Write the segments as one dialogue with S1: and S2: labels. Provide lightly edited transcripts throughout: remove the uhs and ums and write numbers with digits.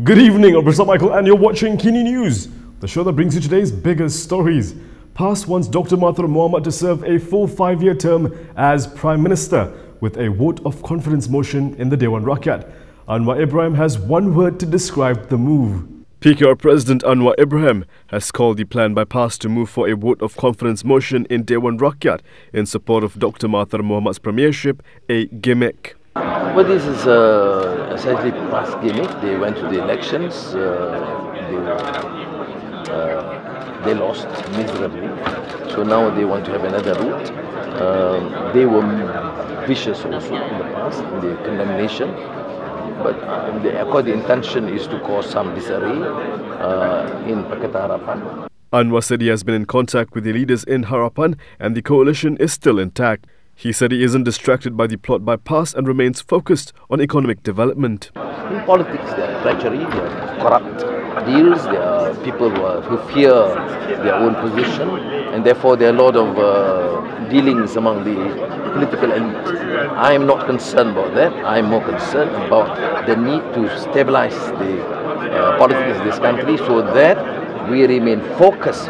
S1: Good evening, I'm Mr. Michael and you're watching Kini News, the show that brings you today's biggest stories. PAS wants Dr Mahathir Mohamad to serve a full 5-year term as Prime Minister with a vote of confidence motion in the Dewan Rakyat. Anwar Ibrahim has one word to describe the move. PKR President Anwar Ibrahim has called the plan by PAS to move for a vote of confidence motion in Dewan Rakyat in support of Dr Mahathir Mohamad's premiership a gimmick.
S2: Well, this is essentially PAS gimmick. They went to the elections, they lost miserably, so now they want to have another route. They were vicious also in the past, in the condemnation, but the intention is to cause some disarray in Harapan.
S1: Anwar said he has been in contact with the leaders in Harapan and the coalition is still intact. He said he isn't distracted by the plot by PAS and remains focused on economic development.
S2: In politics, there are treachery, there are corrupt deals, there are people who fear their own position, and therefore there are a lot of dealings among the political elite. I am not concerned about that. I am more concerned about the need to stabilize the politics of this country so that we remain focused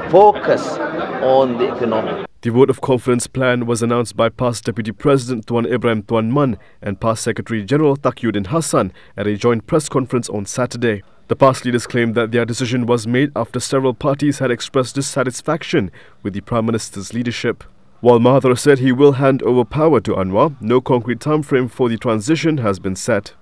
S2: on the economy.
S1: The vote of confidence plan was announced by PAS Deputy President Tuan Tuan and PAS Secretary General Takiyuddin Hassan at a joint press conference on Saturday. The PAS leaders claimed that their decision was made after several parties had expressed dissatisfaction with the Prime Minister's leadership. While Mahathir said he will hand over power to Anwar, no concrete time frame for the transition has been set.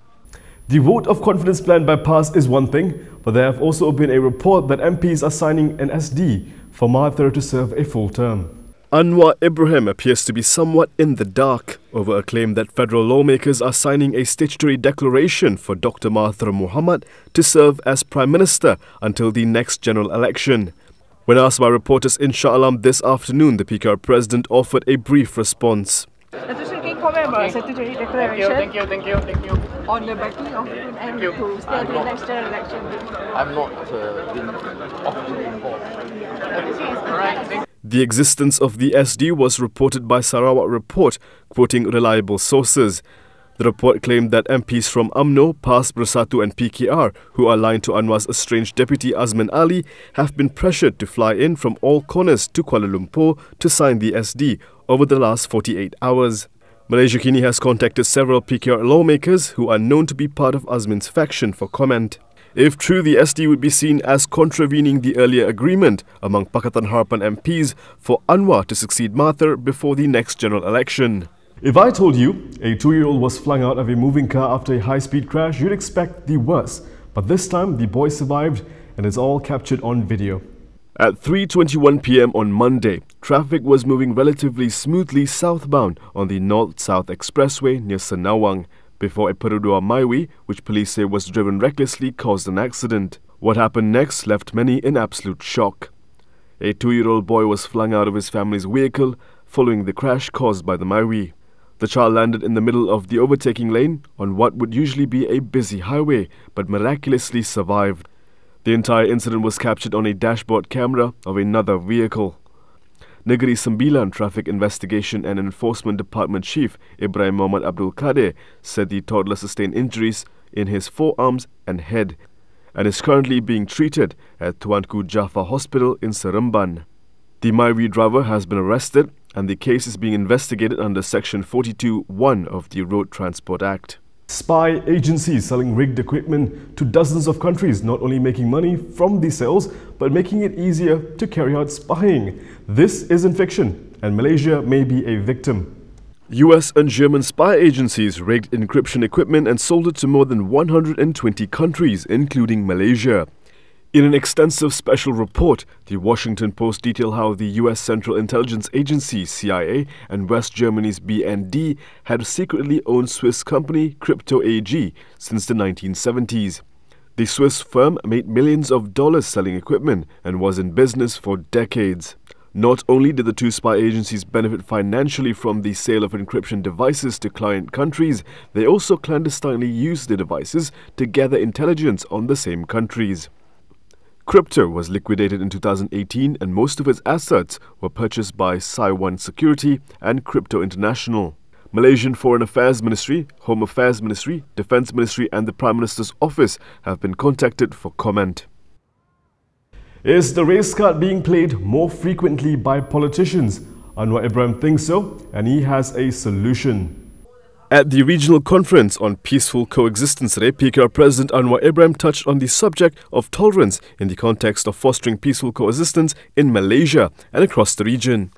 S1: The vote of confidence plan by PAS is one thing, but there have also been a report that MPs are signing an SD for Mahathir to serve a full term. Anwar Ibrahim appears to be somewhat in the dark over a claim that federal lawmakers are signing a statutory declaration for Dr Mahathir Mohamad to serve as Prime Minister until the next general election. When asked by reporters in Shah Alam this afternoon, the PKR President offered a brief response.
S3: Can you comment about statutory declaration?
S2: Thank you.
S3: On the backing of UNM to stay the next general election?
S2: I'm not been officially involved.
S1: The existence of the SD was reported by Sarawak Report, quoting reliable sources. The report claimed that MPs from UMNO, PAS, Bersatu and PKR, who are aligned to Anwar's estranged deputy Azman Ali, have been pressured to fly in from all corners to Kuala Lumpur to sign the SD over the last 48 hours. Malaysia Kini has contacted several PKR lawmakers who are known to be part of Azman's faction for comment. If true, the SD would be seen as contravening the earlier agreement among Pakatan Harapan MPs for Anwar to succeed Mahathir before the next general election. If I told you a 2-year-old was flung out of a moving car after a high-speed crash, you'd expect the worst. But this time, the boy survived and it's all captured on video. At 3:21 p.m. on Monday, traffic was moving relatively smoothly southbound on the North-South Expressway near Senawang before a Perudua Maiwi, which police say was driven recklessly, caused an accident. What happened next left many in absolute shock. A 2-year-old boy was flung out of his family's vehicle following the crash caused by the Maiwi. The child landed in the middle of the overtaking lane on what would usually be a busy highway, but miraculously survived. The entire incident was captured on a dashboard camera of another vehicle. Negeri Sembilan Traffic Investigation and Enforcement Department Chief Ibrahim Muhammad Abdul Kadir said the toddler sustained injuries in his forearms and head and is currently being treated at Tuanku Jaffa Hospital in Seremban. The Maiwi driver has been arrested and the case is being investigated under Section 42(1) of the Road Transport Act. Spy agencies selling rigged equipment to dozens of countries, not only making money from these sales, but making it easier to carry out spying. This isn't fiction, and Malaysia may be a victim. US and German spy agencies rigged encryption equipment and sold it to more than 120 countries, including Malaysia. In an extensive special report, the Washington Post detailed how the US Central Intelligence Agency, CIA, and West Germany's BND had secretly owned Swiss company Crypto AG since the 1970s. The Swiss firm made millions of dollars selling equipment and was in business for decades. Not only did the two spy agencies benefit financially from the sale of encryption devices to client countries, they also clandestinely used the devices to gather intelligence on the same countries. Crypto was liquidated in 2018 and most of its assets were purchased by Sci1 Security and Crypto International. Malaysian Foreign Affairs Ministry, Home Affairs Ministry, Defence Ministry and the Prime Minister's Office have been contacted for comment. Is the race card being played more frequently by politicians? Anwar Ibrahim thinks so, and he has a solution. At the regional conference on peaceful coexistence today, PKR President Anwar Ibrahim touched on the subject of tolerance in the context of fostering peaceful coexistence in Malaysia and across the region.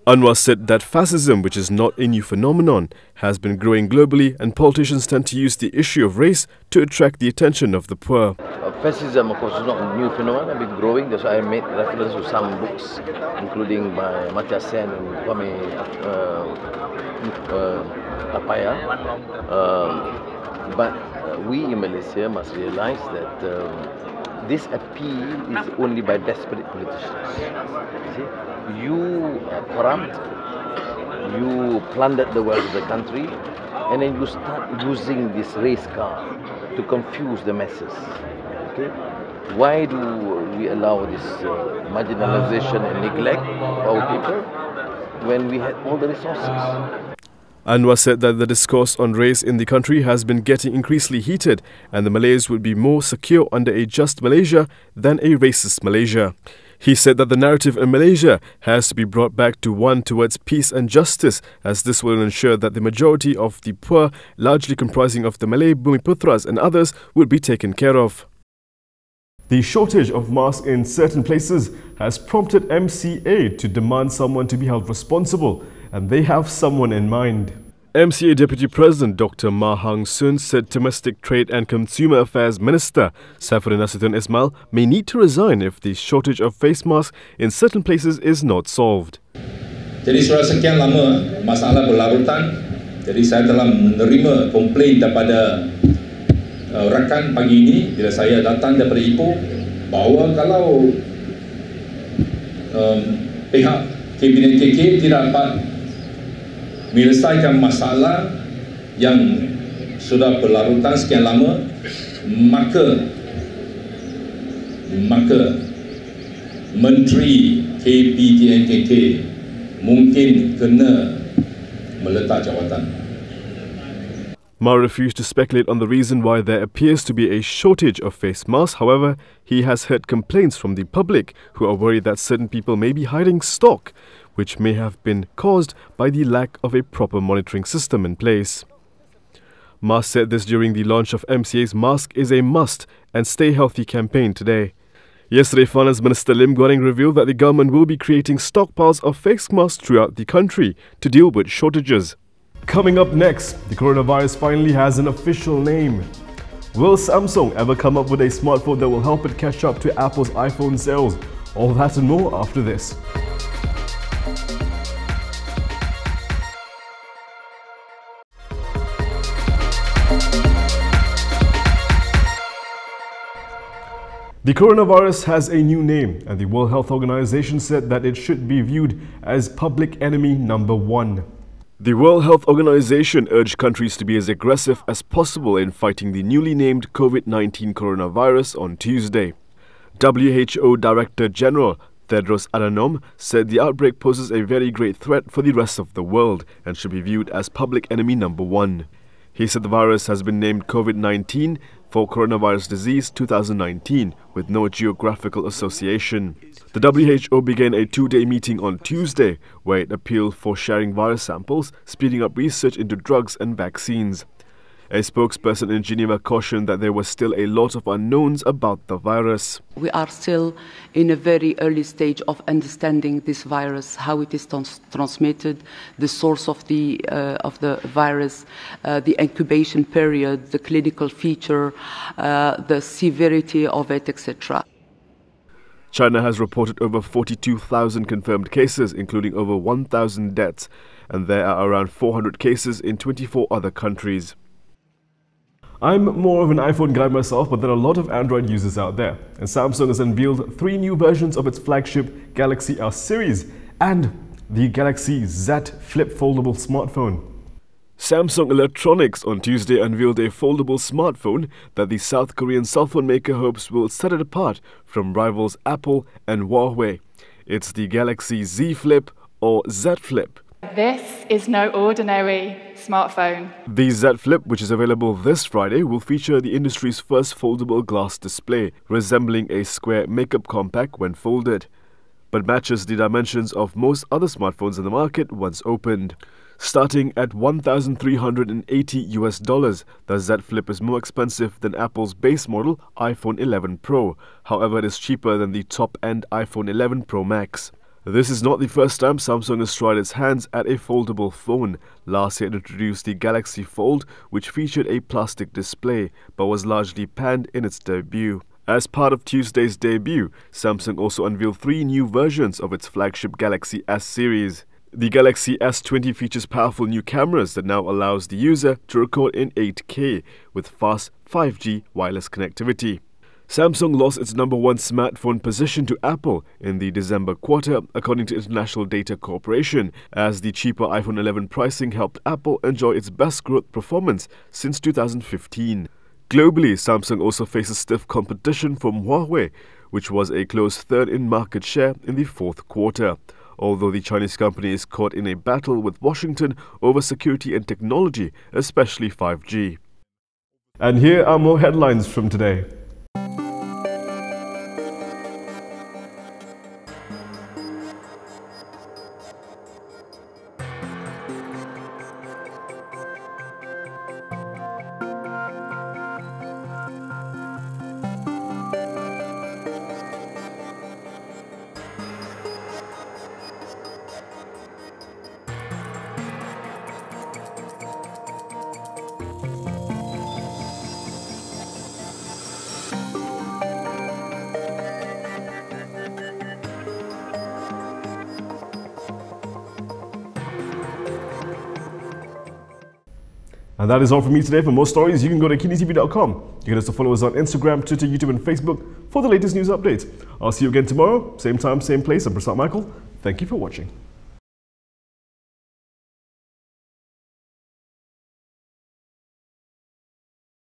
S1: Anwar said that fascism, which is not a new phenomenon, has been growing globally and politicians tend to use the issue of race to attract the attention of the poor.
S2: Fascism, of course, is not a new phenomenon, it's been growing. That's why I made reference to some books, including by Mahathir Hassan and Kwame Apaya. But we in Malaysia must realize that this appeal is only by desperate politicians. See? You are corrupt, you plundered the wealth of the country, and then you start using this race card to confuse the masses. Okay? Why do we allow this marginalization and neglect of our people when we had all the resources?
S1: Anwar said that the discourse on race in the country has been getting increasingly heated and the Malays would be more secure under a just Malaysia than a racist Malaysia. He said that the narrative in Malaysia has to be brought back to one towards peace and justice, as this will ensure that the majority of the poor, largely comprising of the Malay Bumiputras and others, would be taken care of. The shortage of masks in certain places has prompted MCA to demand someone to be held responsible, and they have someone in mind. MCA Deputy President Dr Mahathir Mohamad said Domestic Trade and Consumer Affairs Minister Saifuddin Nasution Ismail may need to resign if the shortage of face masks in certain places is not solved.
S4: Jadi sudah sekian lama masalah berlarutan, jadi saya telah menerima komplain daripada rakan pagi ini bila saya datang daripada Ipoh bahawa kalau pihak Kabinet KK tidak dapat menyelesaikan masalah yang sudah berlarutan sekian lama, maka Menteri KPTNKK mungkin kena meletak jawatan.
S1: Ma refused to speculate on the reason why there appears to be a shortage of face masks. However, he has heard complaints from the public who are worried that certain people may be hiding stock, which may have been caused by the lack of a proper monitoring system in place. Ma said this during the launch of MCA's Mask is a Must and Stay Healthy campaign today. Yesterday, Finance Minister Lim Guaring revealed that the government will be creating stockpiles of face masks throughout the country to deal with shortages. Coming up next, the coronavirus finally has an official name. Will Samsung ever come up with a smartphone that will help it catch up to Apple's iPhone sales? All that and more after this. The coronavirus has a new name, and the World Health Organization said that it should be viewed as public enemy number 1. The World Health Organization urged countries to be as aggressive as possible in fighting the newly named COVID-19 coronavirus on Tuesday. WHO Director General Tedros Adhanom said the outbreak poses a very great threat for the rest of the world and should be viewed as public enemy number 1. He said the virus has been named COVID-19 for Coronavirus Disease 2019 with no geographical association. The WHO began a 2-day meeting on Tuesday where it appealed for sharing virus samples, speeding up research into drugs and vaccines. A spokesperson in Geneva cautioned that there was still a lot of unknowns about the virus.
S5: We are still in a very early stage of understanding this virus, how it is transmitted, the source of the virus, the incubation period, the clinical feature, the severity of it, etc.
S1: China has reported over 42,000 confirmed cases, including over 1,000 deaths, and there are around 400 cases in 24 other countries. I'm more of an iPhone guy myself, but there are a lot of Android users out there. And Samsung has unveiled 3 new versions of its flagship Galaxy S series and the Galaxy Z Flip foldable smartphone. Samsung Electronics on Tuesday unveiled a foldable smartphone that the South Korean cell phone maker hopes will set it apart from rivals Apple and Huawei. It's the Galaxy Z Flip or Z Flip.
S6: This is no ordinary smartphone.
S1: The Z Flip, which is available this Friday, will feature the industry's first foldable glass display, resembling a square makeup compact when folded, but matches the dimensions of most other smartphones in the market once opened. Starting at $1,380, the Z Flip is more expensive than Apple's base model iPhone 11 Pro. However, it is cheaper than the top-end iPhone 11 Pro Max. This is not the first time Samsung has tried its hands at a foldable phone. Last year it introduced the Galaxy Fold, which featured a plastic display, but was largely panned in its debut. As part of Tuesday's debut, Samsung also unveiled 3 new versions of its flagship Galaxy S series. The Galaxy S20 features powerful new cameras that now allows the user to record in 8K with fast 5G wireless connectivity. Samsung lost its #1 smartphone position to Apple in the December quarter, according to International Data Corporation, as the cheaper iPhone 11 pricing helped Apple enjoy its best growth performance since 2015. Globally, Samsung also faces stiff competition from Huawei, which was a close third in market share in the fourth quarter. Although the Chinese company is caught in a battle with Washington over security and technology, especially 5G. And here are more headlines from today. And that is all from me today. For more stories, you can go to KiniTV.com. You can also follow us on Instagram, Twitter, YouTube and Facebook for the latest news updates. I'll see you again tomorrow, same time, same place. I'm Prasad Michael. Thank you for watching.